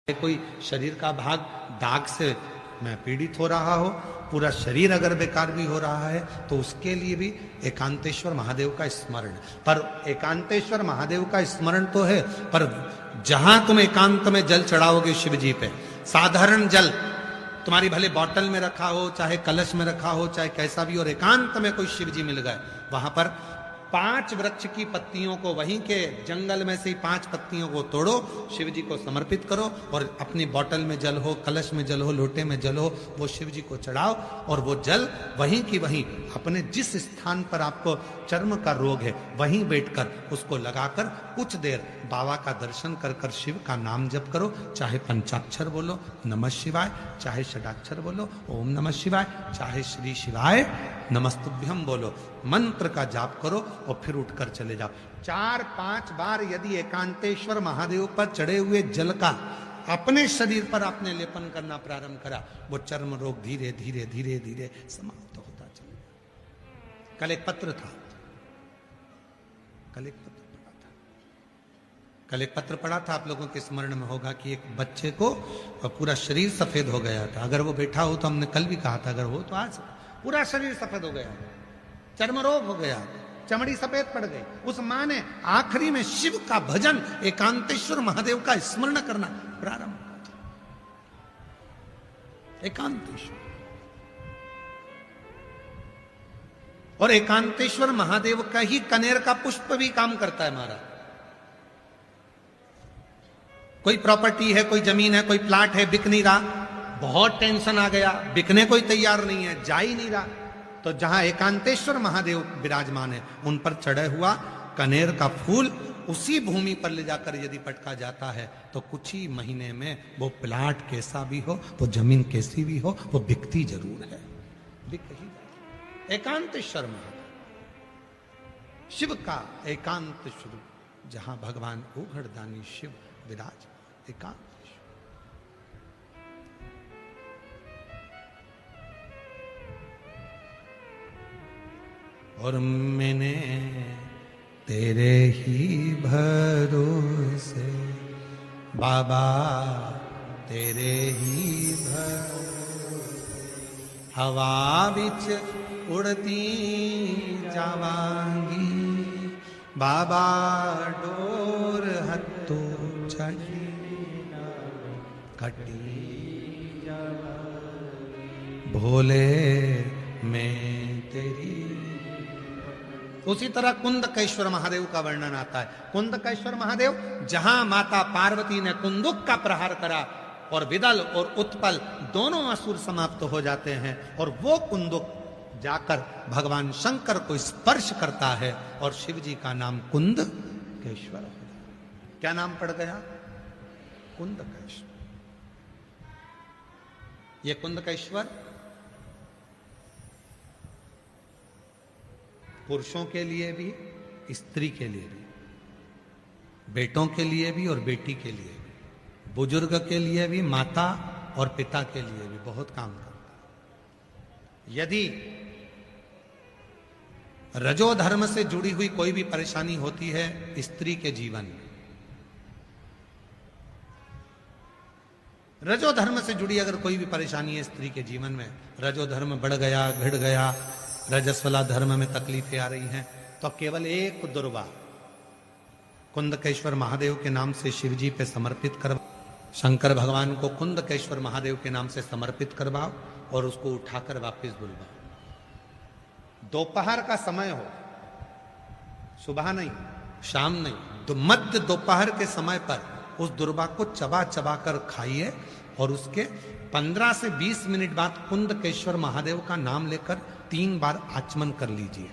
कोई शरीर का भाग दाग से मैं पीड़ित हो रहा हो, पूरा शरीर अगर बेकार भी हो रहा है तो उसके लिए भी एकांतेश्वर महादेव का स्मरण। पर एकांतेश्वर महादेव का स्मरण तो है, पर जहां तुम एकांत में जल चढ़ाओगे शिव जी पे, साधारण जल तुम्हारी भले बोतल में रखा हो, चाहे कलश में रखा हो, चाहे कैसा भी, और एकांत में कोई शिव जी मिल गए, वहां पर 5 वृक्ष की पत्तियों को, वहीं के जंगल में से 5 पत्तियों को तोड़ो, शिव जी को समर्पित करो, और अपनी बोतल में जल हो, कलश में जल हो, लोटे में जल हो, वो शिव जी को चढ़ाओ, और वो जल वहीं की वहीं अपने जिस स्थान पर आपको चर्म का रोग है वहीं बैठकर उसको लगाकर कुछ देर बाबा का दर्शन कर कर शिव का नाम जप करो। चाहे पंचाक्षर बोलो नमः शिवाय, चाहे षडाक्षर बोलो ओम नमः शिवाय, चाहे श्री शिवाय नमस्तुभ्यम बोलो, मंत्र का जाप करो और फिर उठकर चले जाओ। 4-5 बार यदि एकांतेश्वर महादेव पर चढ़े हुए जल का अपने शरीर पर आपने लेपन करना प्रारंभ करा, वो चर्म रोग धीरे धीरे धीरे धीरे समाप्त होता चलेगा। कल एक पत्र था, कल एक पत्र पढ़ा था, आप लोगों के स्मरण में होगा कि एक बच्चे को पूरा शरीर सफेद हो गया था। अगर वो बैठा हो तो हमने कल भी कहा था, अगर हो तो आज पूरा शरीर सफेद हो गया, चर्म रोग हो गया, चमड़ी सफेद पड़ गई। उस मां ने आखिरी में शिव का भजन, एकांतेश्वर महादेव का स्मरण करना प्रारंभ किया। एकांतेश्वर और एकांतेश्वर महादेव का ही कनेर का पुष्प भी काम करता है महाराज। कोई प्रॉपर्टी है, कोई जमीन है, कोई प्लाट है, बिक नहीं रहा, बहुत टेंशन आ गया, बिकने कोई तैयार नहीं है, जा ही नहीं रहा, तो जहां एकांतेश्वर महादेव विराजमान है उन पर चढ़े हुआ कनेर का फूल उसी भूमि पर ले जाकर यदि पटका जाता है तो कुछ ही महीने में वो प्लाट कैसा भी हो, वो जमीन कैसी भी हो, वो बिकती जरूर है, बिक ही जाती। एकांतेश्वर महादेव शिव का एकांत स्वरूप, जहां भगवान उघड़दानी शिव विराज एकांत। और मैंने तेरे ही भरोसे बाबा, तेरे ही भरोसे हवा बिच उड़ती जावांगी, बाबा डोर हत्तू चढ़ी कटी भोले मैं तेरी। उसी तरह कुंदकेश्वर महादेव का वर्णन आता है। कुंदकेश्वर महादेव जहां माता पार्वती ने कुंदुक का प्रहार करा और विदल और उत्पल दोनों असुर समाप्त हो जाते हैं, और वो कुंदुक जाकर भगवान शंकर को स्पर्श करता है और शिव जी का नाम कुंदकेश्वर हो जाता। क्या नाम पड़ गया? कुंदकेश्वर। ये कुंदकेश्वर पुरुषों के लिए भी, स्त्री के लिए भी, बेटों के लिए भी और बेटी के लिए भी, बुजुर्ग के लिए भी, माता और पिता के लिए भी बहुत काम करता है। यदि रजोधर्म से जुड़ी हुई कोई भी परेशानी होती है स्त्री के जीवन में, रजोधर्म से जुड़ी अगर कोई भी परेशानी है स्त्री के जीवन में, रजोधर्म बढ़ गया, घट गया, रजस्वला धर्म में तकलीफें आ रही हैं, तो केवल एक दुर्वा कुंदकेश्वर महादेव के नाम से शिव जी पे समर्पित करवाओ, शंकर भगवान को कुंदकेश्वर महादेव के नाम से समर्पित करवाओ और उसको उठाकर वापस बुलवाओ। दोपहर का समय हो, सुबह नहीं, शाम नहीं, मध्य दोपहर के समय पर उस दुर्वा को चबा चबा कर खाइए, और उसके 15 से 20 मिनट बाद कुंदकेश्वर महादेव का नाम लेकर 3 बार आचमन कर लीजिए।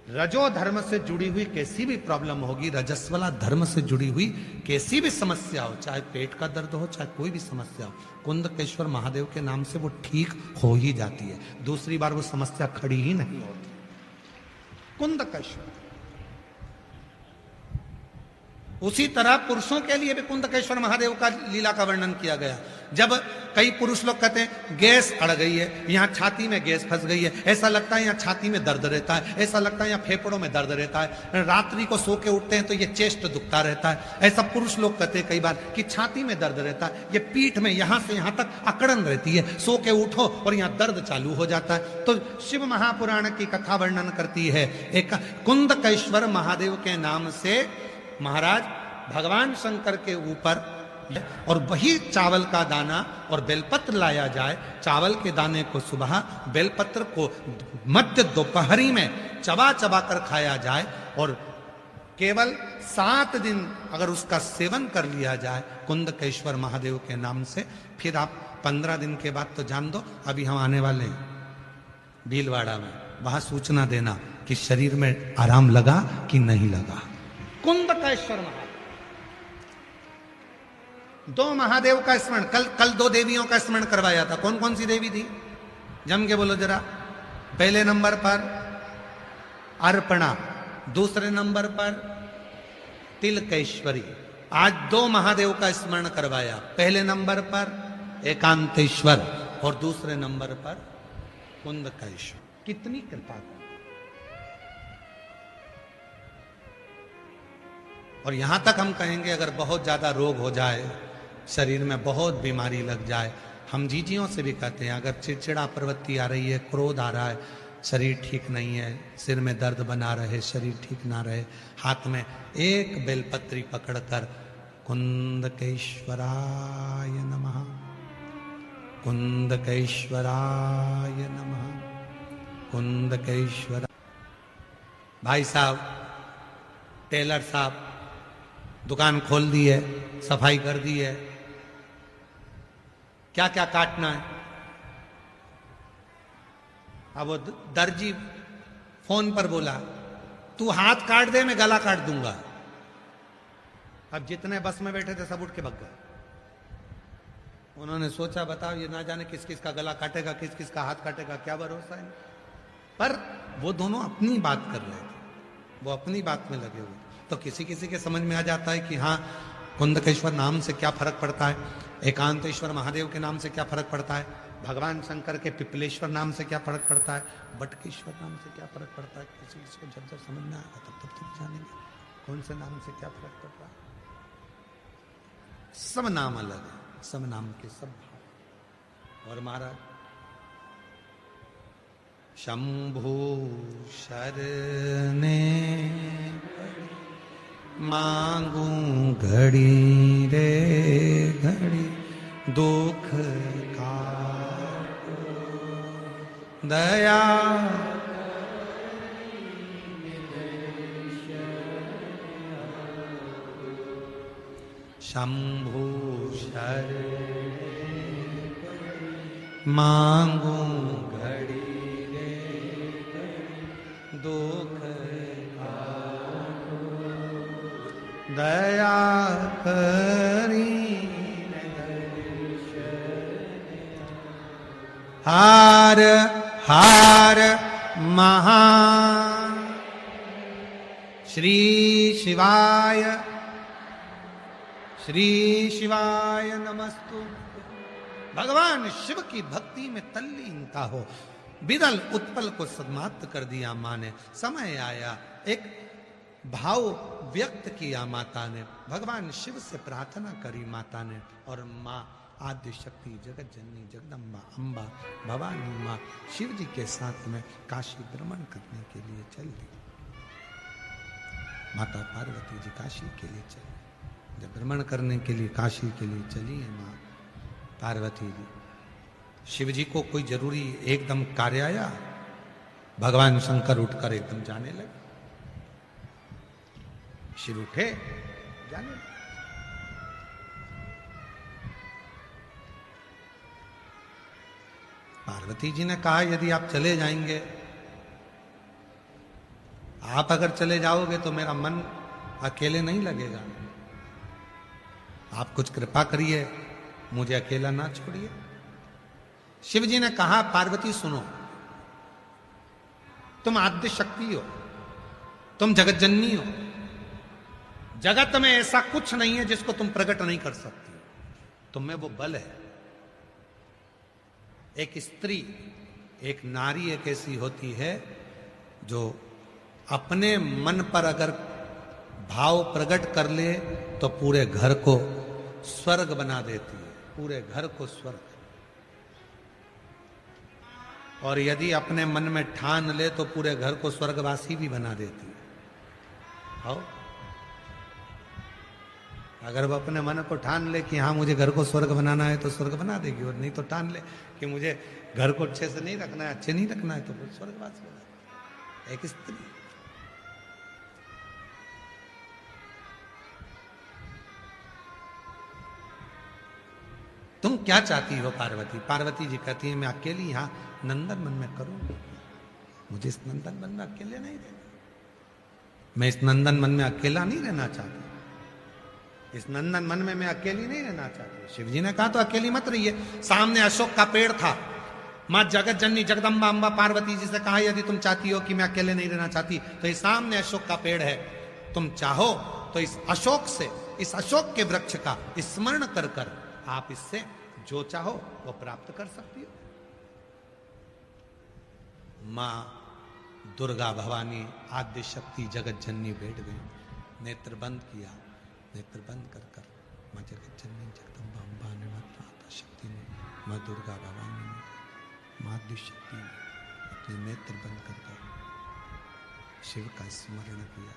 रजो धर्म से जुड़ी हुई कैसी भी प्रॉब्लम होगी, रजस्वला धर्म से जुड़ी हुई कैसी भी समस्या हो, चाहे पेट का दर्द हो, चाहे कोई भी समस्या हो, कुंदकेश्वर महादेव के नाम से वो ठीक हो ही जाती है। दूसरी बार वो समस्या खड़ी ही नहीं होती। कुंदकेश्वर। उसी तरह पुरुषों के लिए भी कुंदकेश्वर महादेव का लीला का वर्णन किया गया। जब कई पुरुष लोग कहते हैं गैस अड़ गई है, यहाँ छाती में गैस फंस गई है, ऐसा लगता है यहाँ छाती में दर्द रहता है, ऐसा लगता है यहाँ फेफड़ों में दर्द रहता है, रात्रि को सो के उठते हैं तो ये चेस्ट दुखता रहता है। ऐसा पुरुष लोग कहते हैं कई बार कि छाती में दर्द रहता है, ये पीठ में यहां से यहां तक अकड़न रहती है, सो के उठो और यहाँ दर्द चालू हो जाता है। तो शिव महापुराण की कथा वर्णन करती है, एक कुंदकेश्वर महादेव के नाम से महाराज भगवान शंकर के ऊपर और वही चावल का दाना और बेलपत्र लाया जाए, चावल के दाने को सुबह, बेलपत्र को मध्य दोपहरी में चबा चबा कर खाया जाए और केवल 7 दिन अगर उसका सेवन कर लिया जाए कुंदकेश्वर महादेव के नाम से, फिर आप 15 दिन के बाद तो जान दो, अभी हम आने वाले हैं भीलवाड़ा में, वहां सूचना देना कि शरीर में आराम लगा कि नहीं लगा। कुंदकेश्वर महादेव, 2 महादेव का स्मरण, कल 2 देवियों का स्मरण करवाया था। कौन कौन सी देवी थी, जम के बोलो जरा। पहले नंबर पर अर्पणा, दूसरे नंबर पर तिलकेश्वरी। आज 2 महादेव का स्मरण करवाया, पहले नंबर पर एकांतेश्वर और दूसरे नंबर पर कुंदकेश्वर। कितनी कृपा कर। और यहां तक हम कहेंगे अगर बहुत ज्यादा रोग हो जाए, शरीर में बहुत बीमारी लग जाए, हम जीजियों से भी कहते हैं अगर चिड़चिड़ा प्रवृत्ति आ रही है, क्रोध आ रहा है, शरीर ठीक नहीं है, सिर में दर्द बना रहे, शरीर ठीक ना रहे, हाथ में एक बेलपत्री पकड़कर कुंदकेश्वराय नमः, कुंदकेश्वराय नमः, कुंदकेश्वर। भाई साहब, टेलर साहब दुकान खोल दी है, सफाई कर दी है, क्या क्या काटना है। अब वो दर्जी फोन पर बोला तू हाथ काट दे मैं गला काट दूंगा। अब जितने बस में बैठे थे सब उठ के भग गए। उन्होंने सोचा बताओ ये ना जाने किस किस का गला काटेगा, किस किस का हाथ काटेगा, क्या भरोसा है। पर वो दोनों अपनी बात कर रहे थे, वो अपनी बात में लगे हुए। तो किसी किसी के समझ में आ जाता है कि हाँ कुंदकेश्वर नाम से क्या फर्क पड़ता है, एकांतेश्वर महादेव के नाम से क्या फर्क पड़ता है, भगवान शंकर के पिपलेश्वर नाम से क्या फर्क पड़ता है, बटकेश्वर नाम से क्या फर्क पड़ता है। किसी किसी को जब जब समझ में आएगा तब तब जानेंगे कौन से नाम से क्या फर्क पड़ रहा है। सब नाम अलग है, सब नाम के सब भाव। और महाराज शंभु शरणे मांगू घड़ी रे घड़ी दुख का दया शंभु शरणे मांगू घड़ी रे दुख दया करी हार हार महान श्री शिवाय नमस्तु। भगवान शिव की भक्ति में तल्लीनता हो, बिदल उत्पल को सन्मात कर दिया माँ ने। समय आया, एक भाव व्यक्त किया माता ने, भगवान शिव से प्रार्थना करी माता ने, और माँ आद्य शक्ति जगत जननी जगदम्बा अम्बा भवानी माँ शिव जी के साथ में काशी भ्रमण करने के लिए चल दी। माता पार्वती जी काशी के लिए चली। जब भ्रमण करने के लिए काशी के लिए चली है माँ पार्वती जी, शिव जी को कोई जरूरी एकदम कार्य आया, भगवान शंकर उठकर एकदम जाने लगे। शिव उठे जाने लगे। पार्वती जी ने कहा यदि आप चले जाएंगे, आप अगर चले जाओगे तो मेरा मन अकेले नहीं लगेगा, आप कुछ कृपा करिए, मुझे अकेला ना छोड़िए। शिव जी ने कहा पार्वती सुनो, तुम आद्य शक्ति हो, तुम जगत जननी हो, जगत में ऐसा कुछ नहीं है जिसको तुम प्रकट नहीं कर सकती। तुम में वो बल है, एक स्त्री, एक नारी एक ऐसी होती है जो अपने मन पर अगर भाव प्रकट कर ले तो पूरे घर को स्वर्ग बना देती है, पूरे घर को स्वर्ग। और यदि अपने मन में ठान ले तो पूरे घर को स्वर्गवासी भी बना देती है। आओ, अगर वो अपने मन को ठान ले कि हाँ मुझे घर को स्वर्ग बनाना है तो स्वर्ग बना देगी, और नहीं तो ठान ले कि मुझे घर को अच्छे से नहीं रखना है, अच्छे नहीं रखना है, तो फिर स्वर्गवासी बना देगी। एक स्त्री। तुम क्या चाहती हो पार्वती? पार्वती जी कहती है मैं अकेली यहां नंदन वन में करूंगी, मुझे इस नंदन वन में अकेले नहीं रहना, मैं इस नंदन वन में अकेला नहीं रहना चाहती, इस नंदन वन में मैं अकेली नहीं रहना चाहती। शिव जी ने कहा तो अकेली मत रहिए। सामने अशोक का पेड़ था। मां जगत जननी जगदम्बा अम्बा पार्वती जी से कहा यदि तुम चाहती हो कि मैं अकेले नहीं रहना चाहती तो ये सामने अशोक का पेड़ है, तुम चाहो तो इस अशोक से, इस अशोक के वृक्ष का स्मरण कर कर आप इससे जो चाहो वो प्राप्त कर सकती हो। मां दुर्गा भवानी आद्य शक्ति जगत जननी बैठ गई, नेत्र बंद किया, नेत्र बंद कर कर मां जगत जननी जगदम्बा अम्बा ने, माता शक्ति ने, मां दुर्गा भवानी ने, मां आद्य शक्ति ने अपने नेत्र बंद कर कर शिव का स्मरण किया,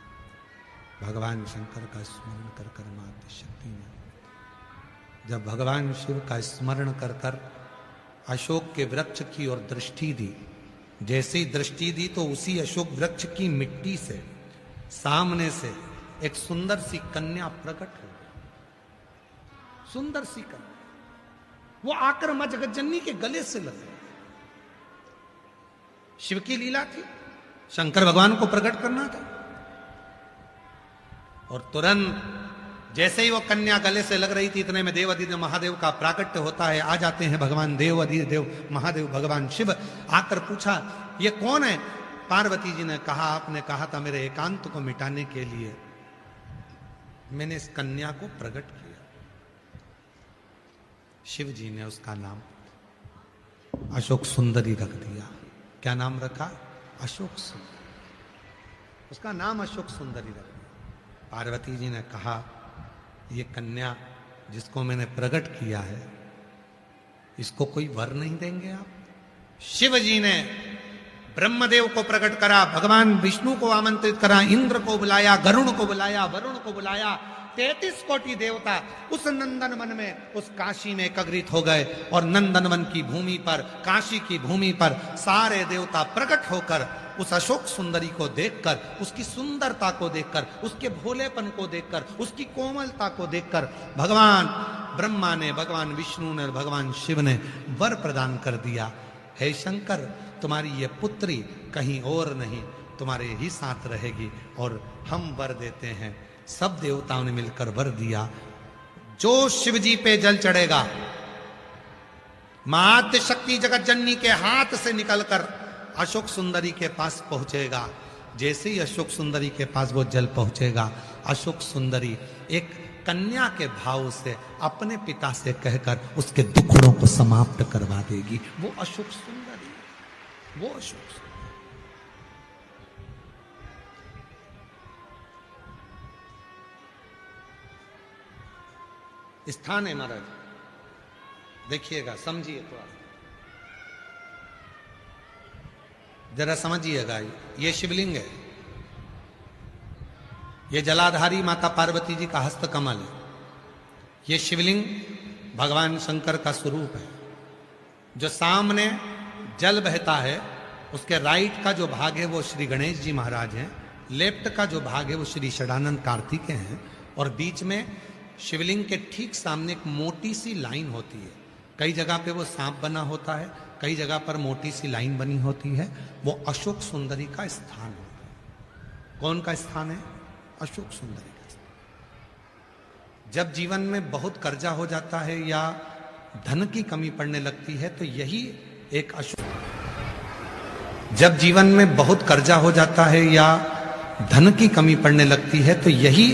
भगवान शंकर का स्मरण कर कर मां आद्य शक्ति ने जब भगवान शिव का स्मरण कर कर अशोक के वृक्ष की ओर दृष्टि दी, जैसे ही दृष्टि दी तो उसी अशोक वृक्ष की मिट्टी से सामने से एक सुंदर सी कन्या प्रकट हो गई। सुंदर सी कन्या, वो आकर मां जगतजननी के गले से लग गई। शिव की लीला थी, शंकर भगवान को प्रकट करना था। और तुरंत जैसे ही वो कन्या गले से लग रही थी इतने में देवाधिदेव महादेव का प्राकट्य होता है। आ जाते हैं भगवान देवाधिदेव महादेव भगवान शिव। आकर पूछा ये कौन है? पार्वती जी ने कहा आपने कहा था मेरे एकांत को मिटाने के लिए मैंने इस कन्या को प्रकट किया। शिव जी ने उसका नाम अशोक सुंदरी रख दिया। क्या नाम रखा? अशोक सुंदरी। उसका नाम अशोक सुंदरी रख दिया। पार्वती जी ने कहा ये कन्या जिसको मैंने प्रकट किया है इसको कोई वर नहीं देंगे आप? शिव जी ने ब्रह्मदेव को प्रकट करा, भगवान विष्णु को आमंत्रित करा, इंद्र को बुलाया, गरुण को बुलाया, वरुण को बुलाया। 33 कोटि देवता उस नंदन वन में, उस काशी में एकत्रित हो गए। और नंदन वन की भूमि पर, काशी की भूमि पर सारे देवता प्रकट होकर उस अशोक सुंदरी को देखकर, उसकी सुंदरता को देखकर, उसके भोलेपन को देखकर, उसकी कोमलता को देखकर भगवान ब्रह्मा ने, भगवान विष्णु ने, भगवान शिव ने वर प्रदान कर दिया। हे शंकर, तुम्हारी ये पुत्री कहीं और नहीं तुम्हारे ही साथ रहेगी और हम वर देते हैं। सब देवताओं ने मिलकर वर दिया। जो शिव जी पे जल चढ़ेगा मां शक्ति जगत जननी के हाथ से निकलकर अशोक सुंदरी के पास पहुंचेगा। जैसे ही अशोक सुंदरी के पास वो जल पहुंचेगा, अशोक सुंदरी एक कन्या के भाव से अपने पिता से कहकर उसके दुखड़ों को समाप्त करवा देगी। वो अशोक सुंदरी, वो अशोक सुंदरी। स्थान है महाराज, देखिएगा, समझिए, थोड़ा जरा समझिएगा। ये शिवलिंग है, ये जलाधारी माता पार्वती जी का हस्त कमल है। ये शिवलिंग भगवान शंकर का स्वरूप है। जो सामने जल बहता है उसके राइट का जो भाग है वो श्री गणेश जी महाराज हैं, लेफ्ट का जो भाग है वो श्री षडानंद कार्तिकेय हैं, और बीच में शिवलिंग के ठीक सामने एक मोटी सी लाइन होती है। कई जगह पे वो सांप बना होता है, कई जगह पर मोटी सी लाइन बनी होती है। वो अशोक सुंदरी का स्थान होता है। कौन का स्थान है? अशोक सुंदरी का स्थान। जब जीवन में बहुत कर्जा हो जाता है या धन की कमी पड़ने लगती है तो यही एक जब जीवन में बहुत कर्जा हो जाता है या धन की कमी पड़ने लगती है तो यही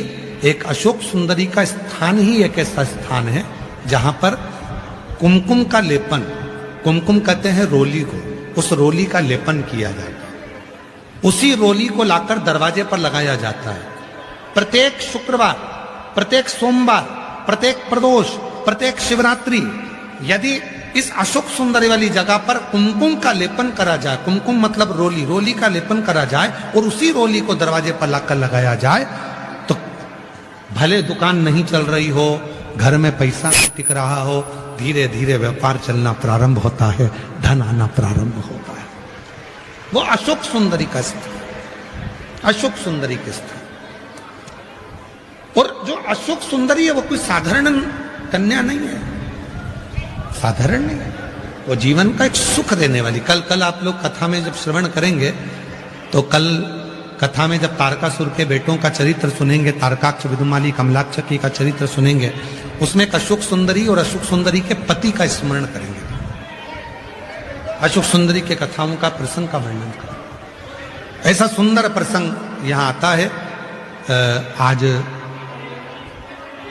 एक अशोक सुंदरी का स्थान ही एक ऐसा स्थान है जहां पर कुमकुम का लेपन कुमकुम कहते हैं रोली को, उस रोली का लेपन किया जाता है, उसी रोली को लाकर दरवाजे पर लगाया जाता है। प्रत्येक शुक्रवार, प्रत्येक सोमवार, प्रत्येक प्रदोष, प्रत्येक शिवरात्रि यदि इस अशोक सुंदरी वाली जगह पर कुमकुम का लेपन करा जाए, कुमकुम मतलब रोली, रोली का लेपन करा जाए और उसी रोली को दरवाजे पर लाकर लगाया जाए, तो भले दुकान नहीं चल रही हो, घर में पैसा नहीं टिक रहा हो, धीरे धीरे व्यापार चलना प्रारंभ होता है, धन आना प्रारंभ होता है। वो अशोक सुंदरी का स्थान, अशोक सुंदरी के स्थान। और जो अशोक सुंदरी है वो कोई साधारण कन्या नहीं है, साधारण नहीं है, वो जीवन का एक सुख देने वाली। कल आप लोग कथा में जब श्रवण करेंगे तो कल कथा में जब तारकासुर के बेटों का चरित्र सुनेंगे, तारकाक्ष, विदुमाली, कमलाक्षकी का चरित्र सुनेंगे, उसमें एक अशोक सुंदरी और अशोक सुंदरी के पति का स्मरण करेंगे, अशोक सुंदरी के कथाओं का प्रसंग का वर्णन करेंगे। ऐसा सुंदर प्रसंग यहां आता है। आज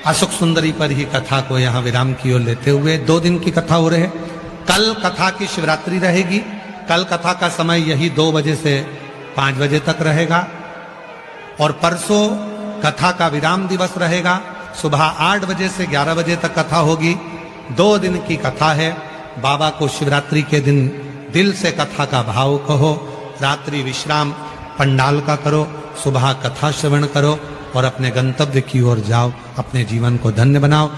अशोक सुंदरी पर ही कथा को यहां विराम की ओर लेते हुए 2 दिन की कथा हो रहे हैं। कल कथा की शिवरात्रि रहेगी, कल कथा का समय यही 2 बजे से 5 बजे तक रहेगा और परसों कथा का विराम दिवस रहेगा, सुबह 8 बजे से 11 बजे तक कथा होगी। 2 दिन की कथा है। बाबा को शिवरात्रि के दिन दिल से कथा का भाव कहो, रात्रि विश्राम पंडाल का करो, सुबह कथा श्रवण करो और अपने गंतव्य की ओर जाओ, अपने जीवन को धन्य बनाओ।